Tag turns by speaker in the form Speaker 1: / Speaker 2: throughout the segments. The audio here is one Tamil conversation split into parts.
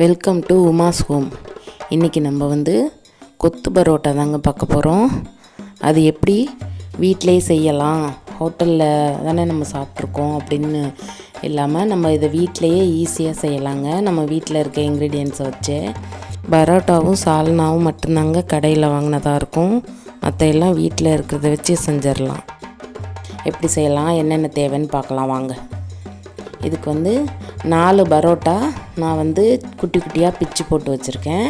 Speaker 1: Welcome to Uma's home. இன்றைக்கி நம்ம கொத்து பரோட்டா தாங்க பார்க்க போகிறோம். அது எப்படி வீட்டிலேயே செய்யலாம், ஹோட்டலில் தானே நம்ம சாப்பிட்ருக்கோம் அப்படின்னு இல்லாமல் நம்ம இதை வீட்டிலையே ஈஸியாக செய்யலாங்க. நம்ம வீட்டில் இருக்க இன்க்ரீடியன்ஸை வச்சு பரோட்டாவும் சால்னாவும் மட்டும்தாங்க கடையில் வாங்கினதாக இருக்கும். மற்ற எல்லாம் வீட்டில் இருக்கிறத வச்சு செஞ்சிடலாம். எப்படி செய்யலாம், என்னென்ன தேவைன்னு பார்க்கலாம் வாங்க. இதுக்கு 4 பரோட்டா நான் குட்டி குட்டியாக பிச்சு போட்டு வச்சுருக்கேன்.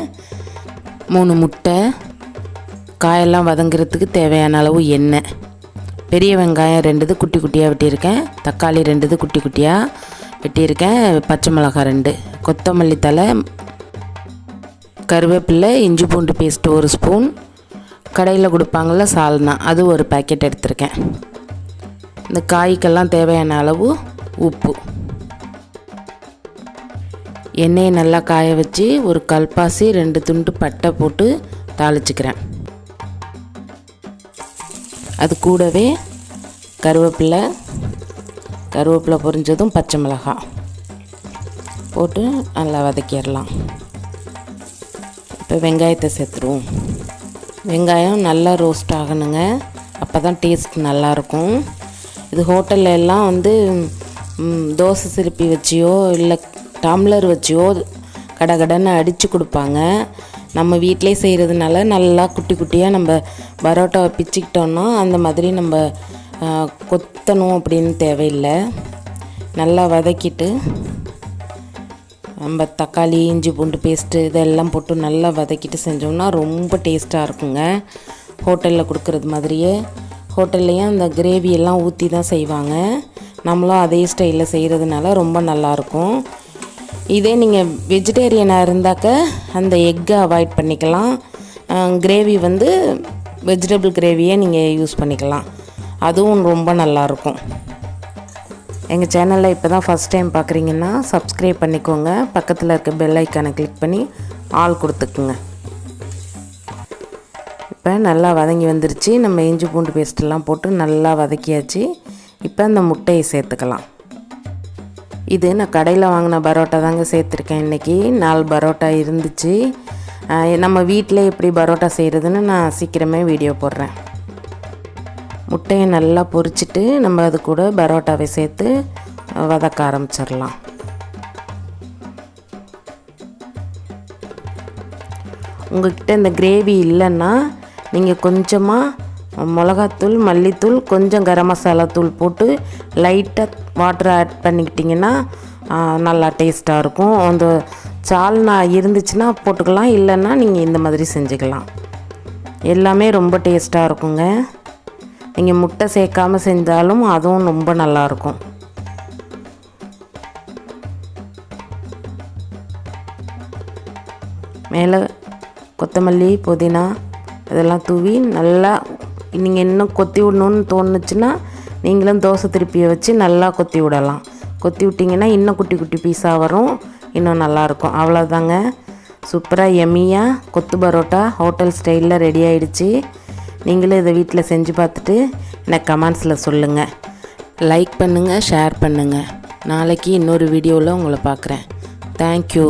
Speaker 1: 3 முட்டை, காயெல்லாம் வதங்கிறதுக்கு தேவையான அளவு எண்ணெய், பெரிய வெங்காயம் 2 குட்டி குட்டியாக வெட்டியிருக்கேன், தக்காளி 2 குட்டி குட்டியாக வெட்டியிருக்கேன், பச்சை மிளகாய் 2, கொத்தமல்லி தழை, கருவேப்பிலை, இஞ்சி பூண்டு பேஸ்ட்டு 1 ஸ்பூன், கடையில் கொடுப்பாங்கள்ல சால்னா அது 1 பேக்கெட் எடுத்திருக்கேன். இந்த காய்க்கெல்லாம் தேவையான அளவு உப்பு. எண்ணெயை நல்லா காய வச்சு ஒரு கல்பாசி 2 துண்டு பட்டை போட்டு தாளிச்சுக்கிறேன். அது கூடவே கருவேப்பிலை பொரிஞ்சதும் பச்சை மிளகாய் போட்டு நல்லா வதக்கிடலாம். இப்போ வெங்காயத்தை சேர்த்துருவோம். வெங்காயம் நல்லா ரோஸ்ட் ஆகணுங்க, அப்போ தான் டேஸ்ட் நல்லாயிருக்கும். இது ஹோட்டலில் எல்லாம் தோசை சிலுப்பி வச்சியோ இல்லை டம்ளர் வச்சியோ கடகடன்னு அடித்து கொடுப்பாங்க. நம்ம வீட்டிலே செய்கிறதுனால நல்லா குட்டி குட்டியாக நம்ம பரோட்டாவை பிச்சுக்கிட்டோன்னா அந்த மாதிரி நம்ம கொத்தணும் அப்படின்னு தேவையில்லை. நல்லா வதக்கிட்டு நம்ம தக்காளி, இஞ்சி பூண்டு பேஸ்ட்டு இதெல்லாம் போட்டு நல்லா வதக்கிட்டு செஞ்சோம்னா ரொம்ப டேஸ்ட்டாக இருக்குங்க. ஹோட்டலில் கொடுக்குறது மாதிரியே ஹோட்டல்லையும் அந்த கிரேவியெல்லாம் ஊற்றி தான் செய்வாங்க. நம்மளும் அதே ஸ்டைலில் செய்கிறதுனால ரொம்ப நல்லாயிருக்கும். இதே நீங்கள் வெஜிடேரியனாக இருந்தாக்க அந்த எக்கை அவாய்ட் பண்ணிக்கலாம். கிரேவி வெஜிடபிள் கிரேவியே நீங்கள் யூஸ் பண்ணிக்கலாம், அதுவும் ரொம்ப நல்லாயிருக்கும். எங்கள் சேனலில் இப்போ தான் ஃபஸ்ட் டைம் பார்க்குறீங்கன்னா சப்ஸ்கிரைப் பண்ணிக்கோங்க. பக்கத்தில் இருக்க பெல் ஐக்கானை கிளிக் பண்ணி ஆல் கொடுத்துக்குங்க. இப்போ நல்லா வதங்கி வந்துருச்சு. நம்ம இஞ்சி பூண்டு பேஸ்ட்டெல்லாம் போட்டு நல்லா வதக்கியாச்சு. இப்போ அந்த முட்டையை சேர்த்துக்கலாம். இது நான் கடையில் வாங்கின பரோட்டா தாங்க சேர்த்துருக்கேன். இன்றைக்கி 4 பரோட்டா இருந்துச்சு. நம்ம வீட்டில் எப்படி பரோட்டா செய்கிறதுன்னு நான் சீக்கிரமே வீடியோ போடுறேன். முட்டையை நல்லா பொரிச்சிட்டு நம்ம அது கூட பரோட்டாவை சேர்த்து வதக்க ஆரம்பிச்சிடலாம். உங்கள்கிட்ட இந்த கிரேவி இல்லைன்னா நீங்கள் கொஞ்சமாக மிளகாத்தூள், மல்லித்தூள், கொஞ்சம் கரம் மசாலா தூள் போட்டு லைட்டாக வாட்டர் ஆட் பண்ணிக்கிட்டிங்கன்னா நல்லா டேஸ்ட்டாக இருக்கும். அந்த சால்னா இருந்துச்சுன்னா போட்டுக்கலாம், இல்லைன்னா நீங்கள் இந்த மாதிரி செஞ்சுக்கலாம். எல்லாமே ரொம்ப டேஸ்ட்டாக இருக்குங்க. நீங்கள் முட்டை சேர்க்காமல் செஞ்சாலும் அதுவும் ரொம்ப நல்லாயிருக்கும். மேலே கொத்தமல்லி, புதினா இதெல்லாம் தூவி நல்லா நீங்கள் இன்னும் கொத்தி விடணுன்னு தோணுச்சுன்னா நீங்களும் தோசை திருப்பியை வச்சு நல்லா கொத்தி விடலாம். கொத்தி விட்டிங்கன்னா இன்னும் குட்டி குட்டி பீஸாக வரும், இன்னும் நல்லாயிருக்கும். அவ்வளோதாங்க, சூப்பராக எம்மியாக கொத்து பரோட்டா ஹோட்டல் ஸ்டைலில் ரெடி ஆகிடுச்சு. நீங்களும் இதை வீட்டில் செஞ்சு பார்த்துட்டு எனக்கு கமெண்ட்ஸில் சொல்லுங்கள். லைக் பண்ணுங்கள், ஷேர் பண்ணுங்கள். நாளைக்கு இன்னொரு வீடியோவில் உங்களை பார்க்குறேன். தேங்க்யூ.